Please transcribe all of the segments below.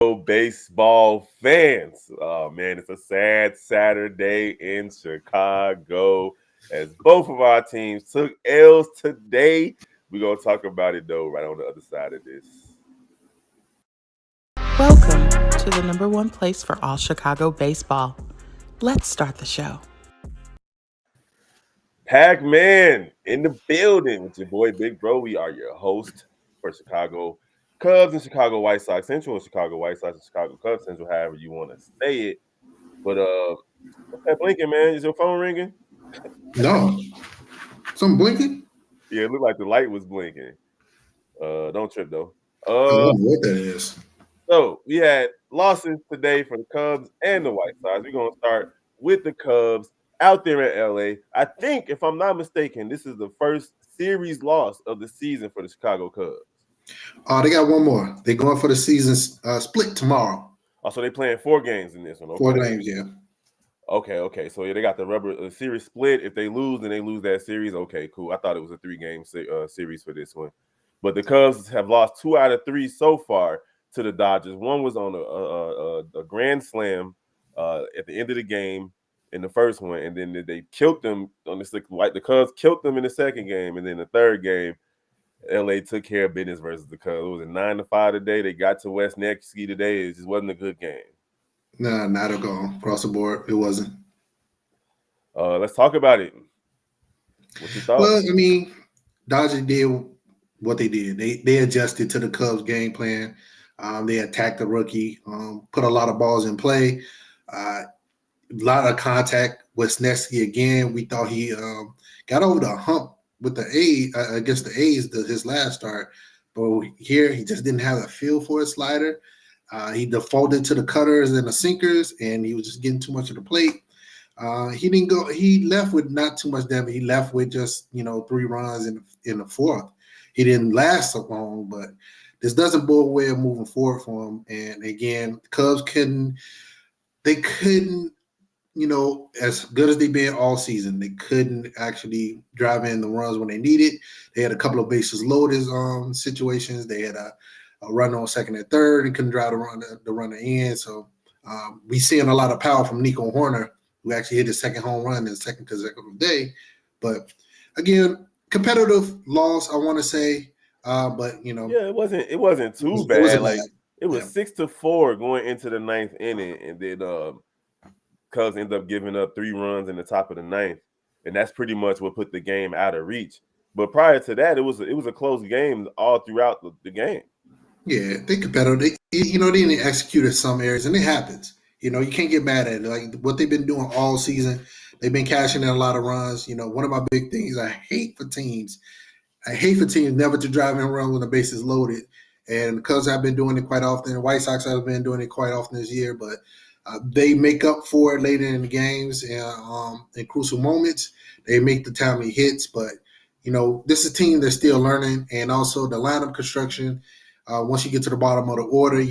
Baseball fans. Oh man, it's a sad Saturday in Chicago as both of our teams took L's today. We're gonna talk about it though, right on the other side of this. Welcome to the number one place for all Chicago baseball. Let's start the show. Pacman in the building. It's your boy Big Bro. We are your host for Chicago Cubs and Chicago White Sox Central and Chicago White Sox and Chicago Cubs Central, however you want to say it. But what's that blinking, man? Is your phone ringing? No, something blinking. Yeah, it looked like the light was blinking. Don't trip though. I don't Uh, know what that is. so we had losses today for the Cubs and the White Sox. We're gonna start with the Cubs out there in LA. I think, if I'm not mistaken, this is the first series loss of the season for the Chicago Cubs. They got one more. They're going for the season split tomorrow. Also, they playing 4 games in this one. Four Okay. games, yeah. Okay. So yeah, they got the rubber series split. If they lose, then they lose that series. Okay, cool. I thought it was a 3-game series for this one, but the Cubs have lost 2 out of 3 so far to the Dodgers. One was on a grand slam at the end of the game in the first one, and then they killed them on the Cubs killed them in the second game, and then the third game, LA took care of business versus the Cubs. It was a 9-5 today. They got to West Nevsky today. It just wasn't a good game. Nah, not at all. Across the board, it wasn't. Let's talk about it. What's your thoughts? Well, I mean, Dodgers did what they did. They adjusted to the Cubs' game plan. They attacked the rookie, put a lot of balls in play, a lot of contact with Snesky again. We thought he got over the hump with the against the A's his last start, but here he just didn't have a feel for his slider. He defaulted to the cutters and the sinkers, and he was just getting too much of the plate. He didn't go. He left with not too much damage. He left with just 3 runs in the fourth. He didn't last so long, but this doesn't bode well moving forward for him. And again, the Cubs couldn't. They couldn't. As good as they've been all season, they couldn't actually drive in the runs when they needed. They had a couple of bases loaded situations. They had a run on second and third and couldn't drive the runner in. So we seeing a lot of power from Nico Horner, who actually hit his second home run in the second consecutive day. But again, competitive loss, I want to say. But yeah, it wasn't too bad. It was 6-4 going into the 9th inning, and then Cubs ended up giving up 3 runs in the top of the 9th, and that's pretty much what put the game out of reach. But prior to that, it was a close game all throughout the game. Yeah, they competitive. They didn't execute in some areas, and it happens. You can't get mad at it. Like what they've been doing all season, they've been cashing in a lot of runs. One of my big things I hate for teams never to drive in run when the base is loaded. And Cubs have been doing it quite often. The White Sox have been doing it quite often this year, but they make up for it later in the games and in crucial moments. They make the timely hits, but this is a team that's still learning, and also the lineup construction. Once you get to the bottom of the order,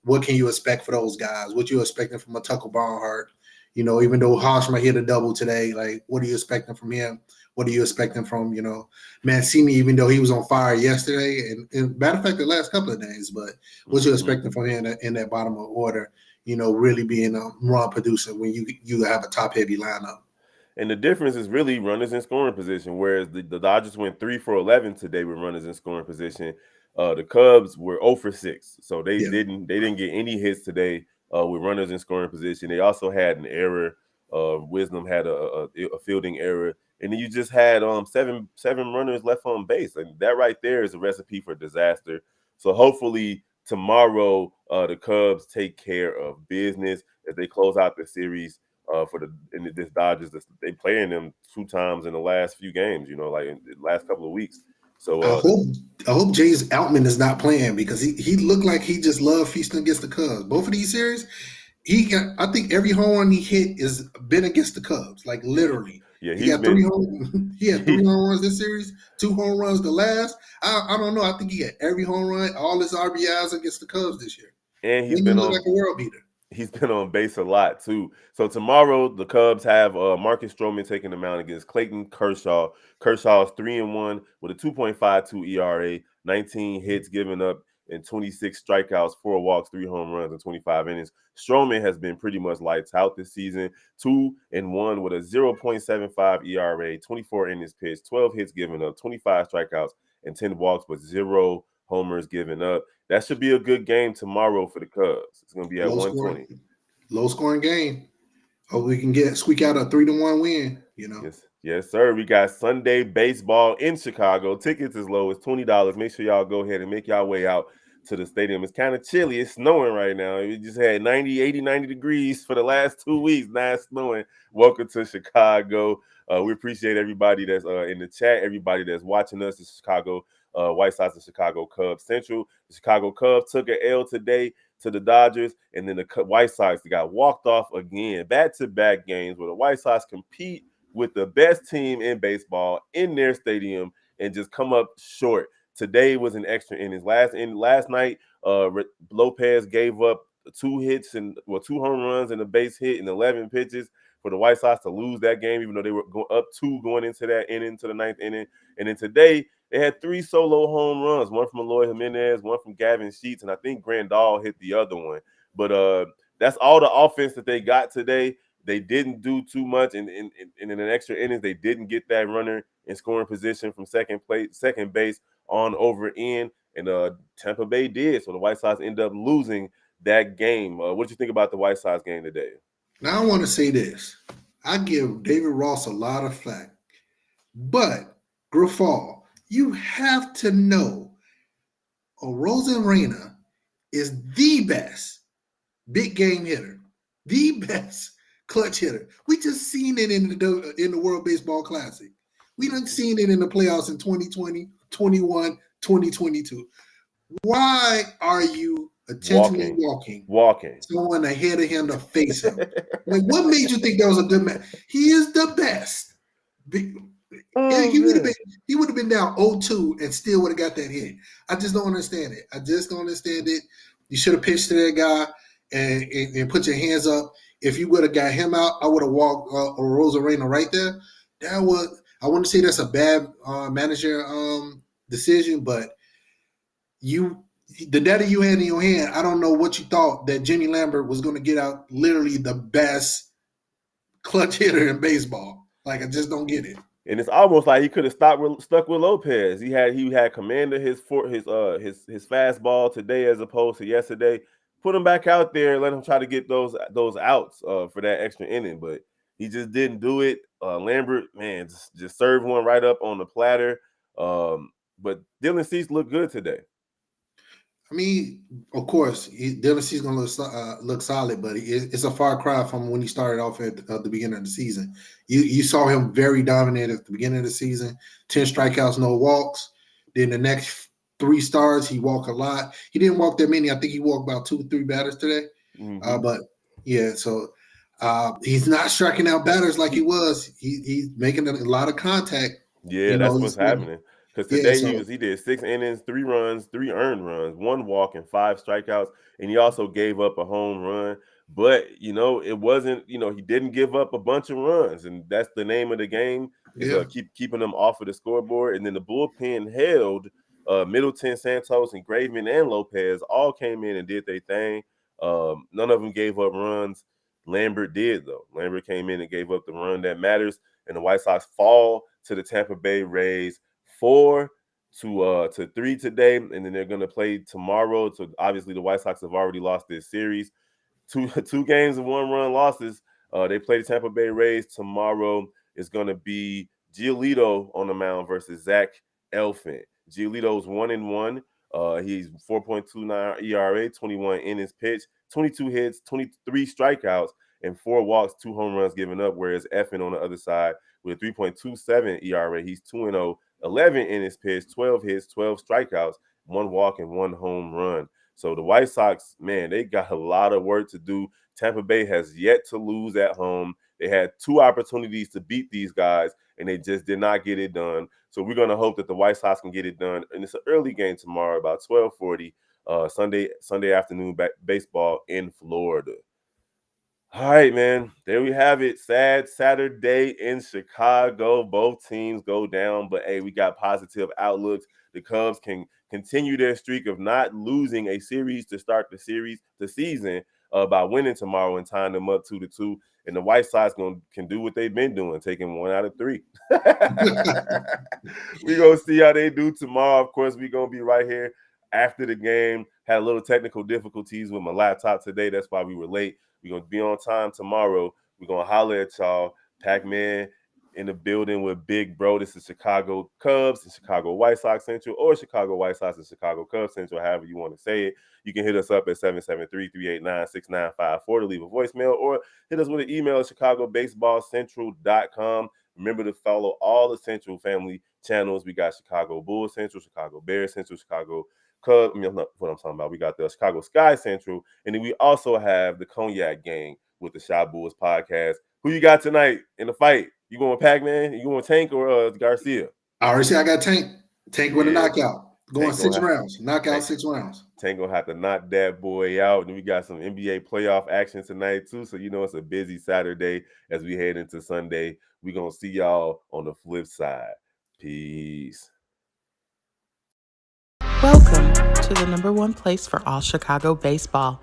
what can you expect for those guys? What you expecting from a Tucker Barnhart? Even though Hosh might hit a double today, like what are you expecting from him? What are you expecting from Mancini? Even though he was on fire yesterday, and matter of fact, the last couple of days, but what you expecting from him in that bottom of the order? Really being a run producer when you have a top heavy lineup. And the difference is really runners in scoring position. Whereas the Dodgers went 3 for 11 today with runners in scoring position. The Cubs were 0 for 6, so they didn't get any hits today with runners in scoring position. They also had an error. Wisdom had a fielding error, and then you just had seven runners left on base, and that right there is a recipe for disaster. So hopefully tomorrow the Cubs take care of business as they close out the series. This Dodgers, they playing them 2 times in the last few games. Like in the last couple of weeks. So I hope James Outman is not playing, because he looked like he just loved feasting against the Cubs. Both of these series, I think every home run he hit has been against the Cubs, like literally. Yeah, he had 3 home runs this series, 2 home runs the last. I don't know. I think he had every home run, all his RBIs against the Cubs this year. And he's been like a world beater. He's been on base a lot too. So tomorrow the Cubs have Marcus Stroman taking the mound against Clayton Kershaw. Kershaw's 3-1 with a 2.52 ERA, 19 hits given up. and 26 strikeouts, 4 walks, 3 home runs, and 25 innings. Stroman has been pretty much lights out this season. 2-1 with a 0.75 ERA, 24 innings pitched, 12 hits given up, 25 strikeouts, and 10 walks, with 0 homers given up. That should be a good game tomorrow for the Cubs. It's going to be at Low 120. scoring, low scoring game. Hope we can squeak out a 3-1 win. Yes, sir. We got Sunday baseball in Chicago. Tickets as low as $20. Make sure y'all go ahead and make y'all way out to the stadium. It's kind of chilly. It's snowing right now. We just had 90, 80, 90 degrees for the last 2 weeks. Now it's snowing. Welcome to Chicago. We appreciate everybody that's in the chat, everybody that's watching us. The Chicago White Sox and Chicago Cubs Central. The Chicago Cubs took an L today to the Dodgers, and then the White Sox got walked off again. Back-to-back games where the White Sox compete with the best team in baseball in their stadium and just come up short. Today was an extra innings. Last night, Lopez gave up 2 home runs and a base hit in 11 pitches for the White Sox to lose that game, even though they were up 2 going into that inning, to the 9th inning. And then today, they had 3 solo home runs, one from Eloy Jimenez, one from Gavin Sheets, and I think Grandal hit the other one. But that's all the offense that they got today. They didn't do too much, and in an extra innings, they didn't get that runner in scoring position from second base on over in, and Tampa Bay did. So the White Sox ended up losing that game. What did you think about the White Sox game today? Now I want to say this. I give David Ross a lot of flack, but Grafal, you have to know Rosarena is the best big game hitter, the best clutch hitter. We just seen it in the World Baseball Classic. We done seen it in the playoffs in 2020, 21, 2022. Why are you intentionally walking someone ahead of him to face him? Like, what made you think that was a good man? He is the best. He would have been down 0-2 and still would have got that hit. I just don't understand it. You should have pitched to that guy and put your hands up. If you would have got him out, I would have walked Rosarena right there. I wouldn't say that's a bad manager decision, but the data you had in your hand, I don't know what you thought that Jimmy Lambert was going to get out literally the best clutch hitter in baseball. Like, I just don't get it. And it's almost like he could have stuck with Lopez. He had commanded his fastball today as opposed to yesterday. Put him back out there, let him try to get those outs for that extra inning, but he just didn't do it. Lambert, man, just served one right up on the platter. But Dylan Cease looked good today. I mean, of course, Dylan Cease going to look solid, but it's a far cry from when he started off at the beginning of the season. You saw him very dominant at the beginning of the season, 10 strikeouts, no walks. Then the next 3 starts, he walked a lot. He didn't walk that many. I think he walked about 2 or 3 batters today. Mm-hmm. But yeah, so he's not striking out batters like he was. He's making a lot of contact. Yeah, that's what's happening. Because today he did 6 innings, 3 runs, 3 earned runs, 1 walk, and 5 strikeouts. And he also gave up a home run. But, it wasn't, he didn't give up a bunch of runs. And that's the name of the game, is keeping them off of the scoreboard. And then the bullpen held Middleton, Santos, and Graveman and Lopez all came in and did their thing. None of them gave up runs. Lambert did, though. Lambert came in and gave up the run that matters. And the White Sox fall to the Tampa Bay Rays 4-3 today, and then they're going to play tomorrow. So obviously the White Sox have already lost this series. Two games and 1-run losses. They play the Tampa Bay Rays tomorrow. It's going to be Giolito on the mound versus Zach Eflin. Giolito's 1-1. He's 4.29 ERA, 21 innings pitched, 22 hits, 23 strikeouts, and 4 walks, 2 home runs given up. Whereas Eflin on the other side with a 3.27 ERA, he's 2-0, 11 innings pitched, 12 hits, 12 strikeouts, 1 walk, and 1 home run. So the White Sox, man, they got a lot of work to do. Tampa Bay has yet to lose at home. They had 2 opportunities to beat these guys, and they just did not get it done. So we're going to hope that the White Sox can get it done. And it's an early game tomorrow, about 12:40, Sunday afternoon baseball in Florida. All right, man. There we have it. Sad Saturday in Chicago. Both teams go down, but hey, we got positive outlooks. The Cubs can continue their streak of not losing a series to start the season by winning tomorrow and tying them up 2-2. And the White Sox can do what they've been doing, taking 1 out of 3. We're going to see how they do tomorrow. Of course, we're going to be right here after the game. Had a little technical difficulties with my laptop today. That's why we were late. We're going to be on time tomorrow. We're going to holler at y'all. Pacman in the building with Big Bro. This is Chicago Cubs and Chicago White Sox Central, or Chicago White Sox and Chicago Cubs Central, however you want to say it. You can hit us up at 773-389-6954 to leave a voicemail, or hit us with an email at chicagobaseballcentral.com. Remember to follow all the Central family channels. We got Chicago Bulls Central, Chicago Bears Central, Chicago Cubs. Not what I'm talking about. We got the Chicago Sky Central, and then we also have the Cognac Gang with the Shy Bulls podcast. Who you got tonight in the fight? You going Pacman? You going Tank or Garcia? I already said I got Tank. Tank with a knockout. Going 6 rounds. Knockout 6 rounds. Tank gonna have to knock that boy out. And we got some NBA playoff action tonight too. So it's a busy Saturday as we head into Sunday. We're gonna see y'all on the flip side. Peace. Welcome to the #1 place for all Chicago baseball.